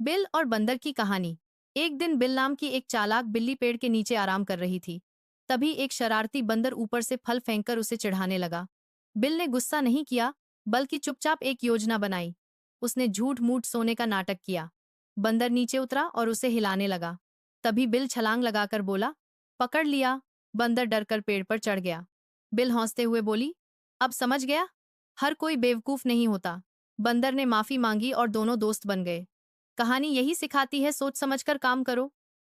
Bill और बंदर की कहानी। एक दिन बिल नाम की एक चालाक बिल्ली पेड़ के नीचे आराम कर रही थी। तभी एक शरारती बंदर ऊपर से फल फेंककर उसे चिढ़ाने लगा। बिल ने गुस्सा नहीं किया, बल्कि चुपचाप एक योजना बनाई। उसने झूठ मूठ सोने का नाटक किया। बंदर नीचे उतरा और उसे हिलाने लगा। तभी बिल छलांग लगाकर बोला, पकड़ लिया। बंदर डरकर पेड़ पर चढ़ गया। बिल हंसते हुए बोली, अब समझ गया, हर कोई बेवकूफ नहीं होता। बंदर ने माफी मांगी और दोनों दोस्त बन गए। कहानी यही सिखाती है, सोच समझकर काम करो।